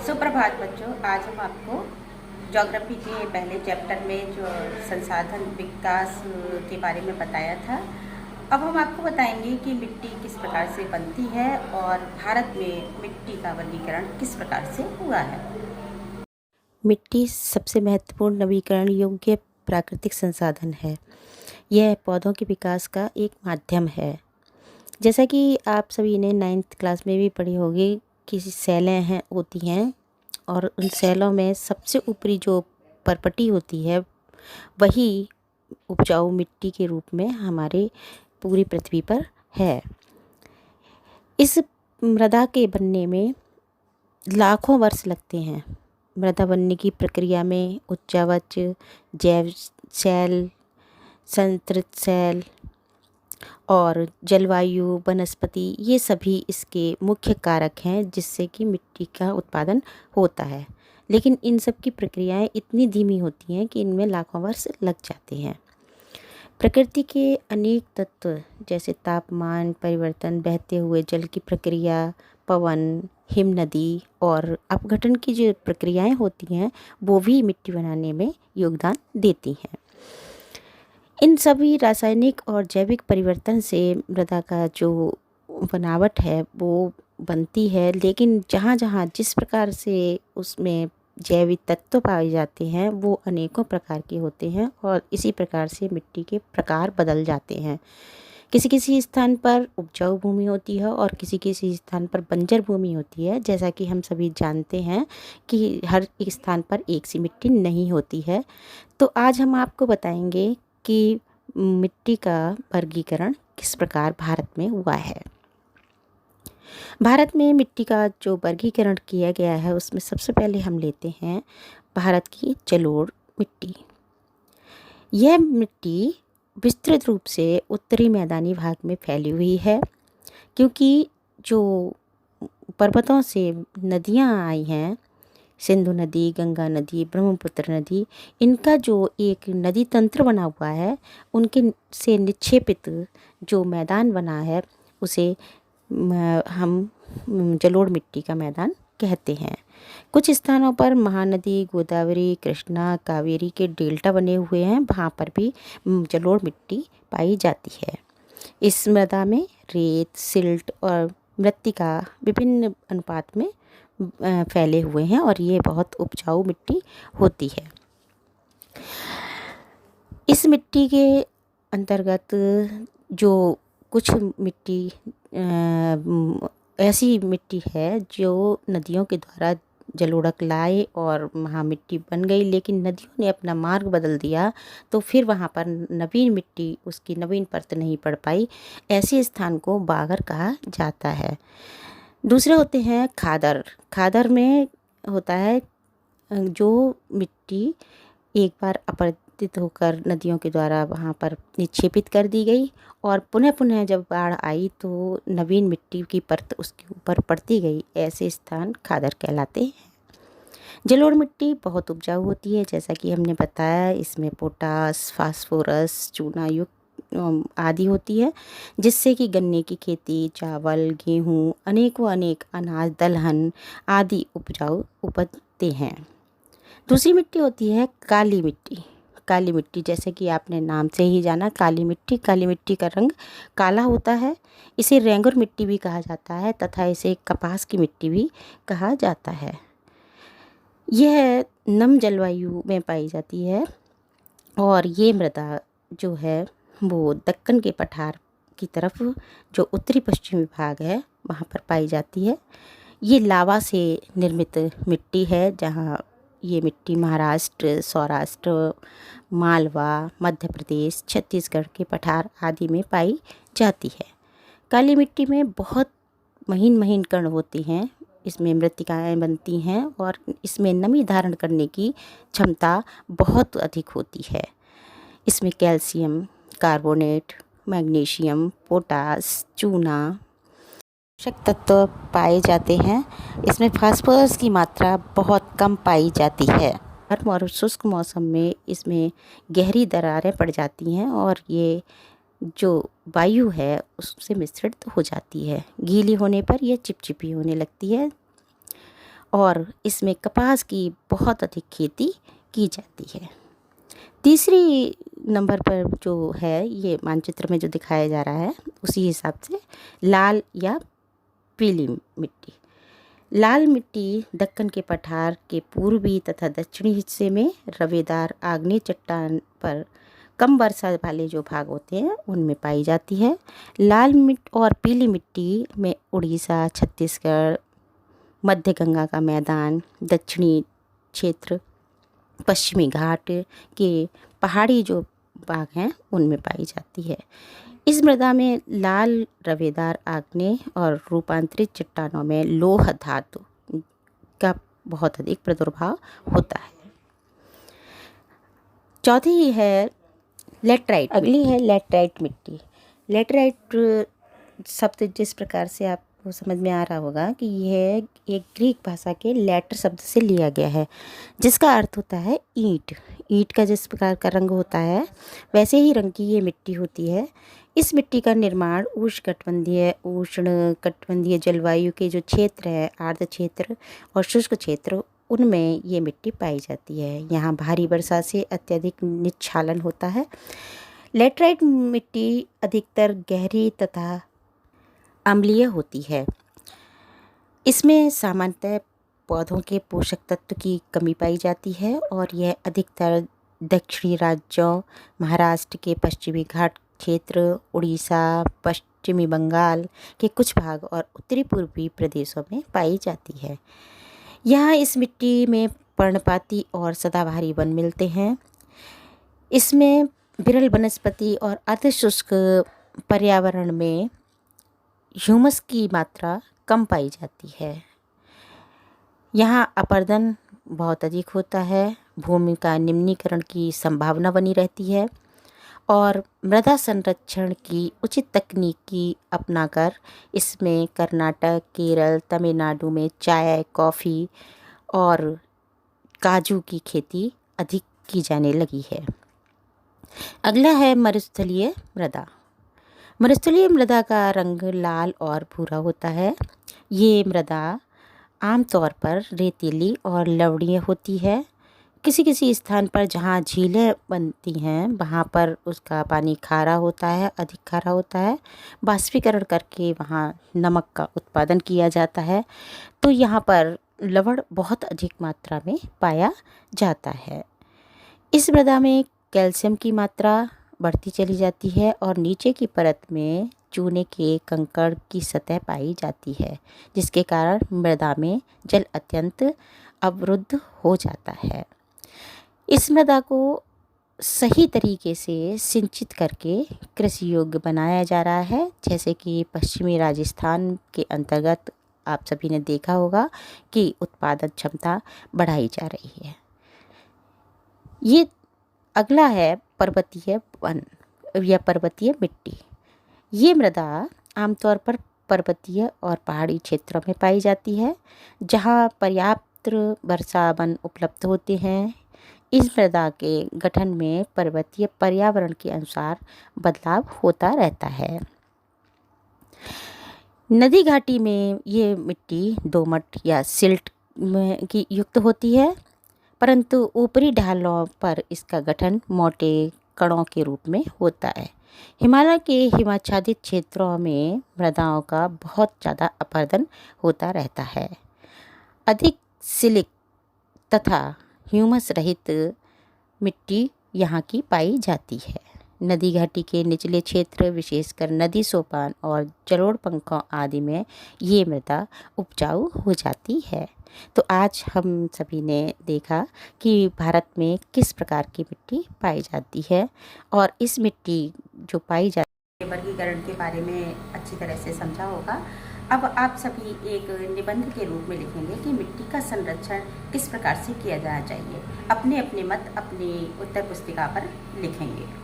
सुप्रभात बच्चों। आज हम आपको ज्योग्राफी के पहले चैप्टर में जो संसाधन विकास के बारे में बताया था, अब हम आपको बताएंगे कि मिट्टी किस प्रकार से बनती है और भारत में मिट्टी का वर्गीकरण किस प्रकार से हुआ है। मिट्टी सबसे महत्वपूर्ण नवीकरण योग्य प्राकृतिक संसाधन है। यह पौधों के विकास का एक माध्यम है। जैसा कि आप सभी ने 9th क्लास में भी पढ़ी होगी कि सेलें होती हैं और उन सेलों में सबसे ऊपरी जो परपटी होती है वही उपजाऊ मिट्टी के रूप में हमारे पूरी पृथ्वी पर है। इस मृदा के बनने में लाखों वर्ष लगते हैं। मृदा बनने की प्रक्रिया में उच्चावच, जैव सेल, संतृत सेल और जलवायु, वनस्पति ये सभी इसके मुख्य कारक हैं जिससे कि मिट्टी का उत्पादन होता है। लेकिन इन सब की प्रक्रियाएं इतनी धीमी होती हैं कि इनमें लाखों वर्ष लग जाते हैं। प्रकृति के अनेक तत्व जैसे तापमान परिवर्तन, बहते हुए जल की प्रक्रिया, पवन, हिमनदी और अपघटन की जो प्रक्रियाएं होती हैं वो भी मिट्टी बनाने में योगदान देती हैं। इन सभी रासायनिक और जैविक परिवर्तन से मृदा का जो बनावट है वो बनती है, लेकिन जहाँ जहाँ जिस प्रकार से उसमें जैविक तत्व पाए जाते हैं वो अनेकों प्रकार के होते हैं और इसी प्रकार से मिट्टी के प्रकार बदल जाते हैं। किसी किसी स्थान पर उपजाऊ भूमि होती है और किसी किसी स्थान पर बंजर भूमि होती है। जैसा कि हम सभी जानते हैं कि हर एक स्थान पर एक सी मिट्टी नहीं होती है। तो आज हम आपको बताएंगे कि मिट्टी का वर्गीकरण किस प्रकार भारत में हुआ है। भारत में मिट्टी का जो वर्गीकरण किया गया है उसमें सबसे पहले हम लेते हैं भारत की जलोढ़ मिट्टी। यह मिट्टी विस्तृत रूप से उत्तरी मैदानी भाग में फैली हुई है, क्योंकि जो पर्वतों से नदियाँ आई हैं, सिंधु नदी, गंगा नदी, ब्रह्मपुत्र नदी, इनका जो एक नदी तंत्र बना हुआ है उनके से निक्षेपित जो मैदान बना है उसे हम जलोढ़ मिट्टी का मैदान कहते हैं। कुछ स्थानों पर महानदी, गोदावरी, कृष्णा, कावेरी के डेल्टा बने हुए हैं, वहाँ पर भी जलोढ़ मिट्टी पाई जाती है। इस मृदा में रेत, सिल्ट और मृत्तिका विभिन्न अनुपात में फैले हुए हैं और ये बहुत उपजाऊ मिट्टी होती है। इस मिट्टी के अंतर्गत जो कुछ मिट्टी ऐसी मिट्टी है जो नदियों के द्वारा जलोढ़क लाए और वहाँ मिट्टी बन गई, लेकिन नदियों ने अपना मार्ग बदल दिया तो फिर वहाँ पर नवीन मिट्टी, उसकी नवीन परत नहीं पड़ पाई। ऐसे स्थान को बागर कहा जाता है। दूसरे होते हैं खादर। खादर में होता है जो मिट्टी एक बार अपरदित होकर नदियों के द्वारा वहाँ पर निक्षेपित कर दी गई और पुनः पुनः जब बाढ़ आई तो नवीन मिट्टी की परत उसके ऊपर पड़ती गई। ऐसे स्थान खादर कहलाते हैं। जलोढ़ मिट्टी बहुत उपजाऊ होती है, जैसा कि हमने बताया। इसमें पोटास, फास्फोरस, चूना युक्त आदि होती है, जिससे कि गन्ने की खेती, चावल, गेहूँ, अनेक अनाज, दलहन आदि उपजाऊ उपजते हैं। दूसरी मिट्टी होती है काली मिट्टी। काली मिट्टी जैसे कि आपने नाम से ही जाना, काली मिट्टी। काली मिट्टी का रंग काला होता है। इसे रेंगुर मिट्टी भी कहा जाता है तथा इसे कपास की मिट्टी भी कहा जाता है। यह नम जलवायु में पाई जाती है और ये मृदा जो है वो दक्कन के पठार की तरफ जो उत्तरी पश्चिमी भाग है वहाँ पर पाई जाती है। ये लावा से निर्मित मिट्टी है, जहाँ ये मिट्टी महाराष्ट्र, सौराष्ट्र, मालवा, मध्य प्रदेश, छत्तीसगढ़ के पठार आदि में पाई जाती है। काली मिट्टी में बहुत महीन महीन कण होते हैं। इसमें मृत्तिकाएं बनती हैं और इसमें नमी धारण करने की क्षमता बहुत अधिक होती है। इसमें कैल्शियम कार्बोनेट, मैग्नीशियम, पोटास, चूना पोषक तत्व पाए जाते हैं। इसमें फास्फोरस की मात्रा बहुत कम पाई जाती है। गर्म और शुष्क मौसम में इसमें गहरी दरारें पड़ जाती हैं और ये जो वायु है उससे मिश्रित हो जाती है। गीली होने पर यह चिपचिपी होने लगती है और इसमें कपास की बहुत अधिक खेती की जाती है। तीसरी नंबर पर जो है ये मानचित्र में जो दिखाया जा रहा है उसी हिसाब से लाल या पीली मिट्टी। लाल मिट्टी दक्कन के पठार के पूर्वी तथा दक्षिणी हिस्से में रवेदार आग्नेय चट्टान पर कम वर्षा वाले जो भाग होते हैं उनमें पाई जाती है। लाल मिट्टी और पीली मिट्टी में उड़ीसा, छत्तीसगढ़, मध्य गंगा का मैदान, दक्षिणी क्षेत्र, पश्चिमी घाट के पहाड़ी जो भाग हैं उनमें पाई जाती है। इस मृदा में लाल रवेदार आग्नेय और रूपांतरित चट्टानों में लौह धातु का बहुत अधिक प्रादुर्भाव होता है। चौथी है लेटराइट। अगली है लेटराइट मिट्टी। लेटराइट शब्द जिस प्रकार से आपको समझ में आ रहा होगा कि यह एक ग्रीक भाषा के लेटर शब्द से लिया गया है, जिसका अर्थ होता है ईंट। ईंट का जिस प्रकार का रंग होता है वैसे ही रंग की ये मिट्टी होती है। इस मिट्टी का निर्माण उष्ण कटिबंधीय जलवायु के जो क्षेत्र है, आर्द्र क्षेत्र और शुष्क क्षेत्र, उनमें ये मिट्टी पाई जाती है। यहाँ भारी वर्षा से अत्यधिक निस्खलन होता है। लेटराइट मिट्टी अधिकतर गहरी तथा अम्लीय होती है। इसमें सामान्यतः पौधों के पोषक तत्व की कमी पाई जाती है और यह अधिकतर दक्षिणी राज्यों, महाराष्ट्र के पश्चिमी घाट क्षेत्र, उड़ीसा, पश्चिमी बंगाल के कुछ भाग और उत्तरी पूर्वी प्रदेशों में पाई जाती है। यहाँ इस मिट्टी में पर्णपाती और सदाबहारी वन मिलते हैं। इसमें विरल वनस्पति और अर्धशुष्क पर्यावरण में ह्यूमस की मात्रा कम पाई जाती है। यहाँ अपरदन बहुत अधिक होता है, भूमि का निम्नीकरण की संभावना बनी रहती है और मृदा संरक्षण की उचित तकनीकी अपनाकर इसमें कर्नाटक, केरल, तमिलनाडु में चाय, कॉफ़ी और काजू की खेती अधिक की जाने लगी है। अगला है मरुस्थलीय मृदा। मरुस्थलीय मृदा का रंग लाल और भूरा होता है। ये मृदा आमतौर पर रेतीली और लवणीय होती है। किसी किसी स्थान पर जहाँ झीलें बनती हैं वहाँ पर उसका पानी खारा होता है, अधिक खारा होता है। बाष्पीकरण करके वहाँ नमक का उत्पादन किया जाता है, तो यहाँ पर लवण बहुत अधिक मात्रा में पाया जाता है। इस मृदा में कैल्शियम की मात्रा बढ़ती चली जाती है और नीचे की परत में चूने के कंकड़ की सतह पाई जाती है, जिसके कारण मृदा में जल अत्यंत अवरुद्ध हो जाता है। इस मृदा को सही तरीके से सिंचित करके कृषि योग्य बनाया जा रहा है, जैसे कि पश्चिमी राजस्थान के अंतर्गत आप सभी ने देखा होगा कि उत्पादन क्षमता बढ़ाई जा रही है। ये अगला है पर्वतीय वन या पर्वतीय मिट्टी। ये मृदा आमतौर पर पर्वतीय और पहाड़ी क्षेत्रों में पाई जाती है, जहाँ पर्याप्त वर्षा वन उपलब्ध होते हैं। इस मृदा के गठन में पर्वतीय पर्यावरण के अनुसार बदलाव होता रहता है। नदी घाटी में ये मिट्टी दोमट या सिल्ट में की युक्त होती है, परंतु ऊपरी ढालों पर इसका गठन मोटे कणों के रूप में होता है। हिमालय के हिमाच्छादित क्षेत्रों में मृदाओं का बहुत ज़्यादा अपरदन होता रहता है। अधिक सिलिक तथा ह्यूमस रहित मिट्टी यहाँ की पाई जाती है। नदी घाटी के निचले क्षेत्र, विशेषकर नदी सोपान और जलोढ़ पंखों आदि में ये मृदा उपजाऊ हो जाती है। तो आज हम सभी ने देखा कि भारत में किस प्रकार की मिट्टी पाई जाती है और इस मिट्टी जो पाई जाती है वर्गीकरण के बारे में अच्छी तरह से समझा होगा। अब आप सभी एक निबंध के रूप में लिखेंगे कि मिट्टी का संरक्षण किस प्रकार से किया जाना चाहिए। अपने अपने मत अपनी उत्तर पुस्तिका पर लिखेंगे।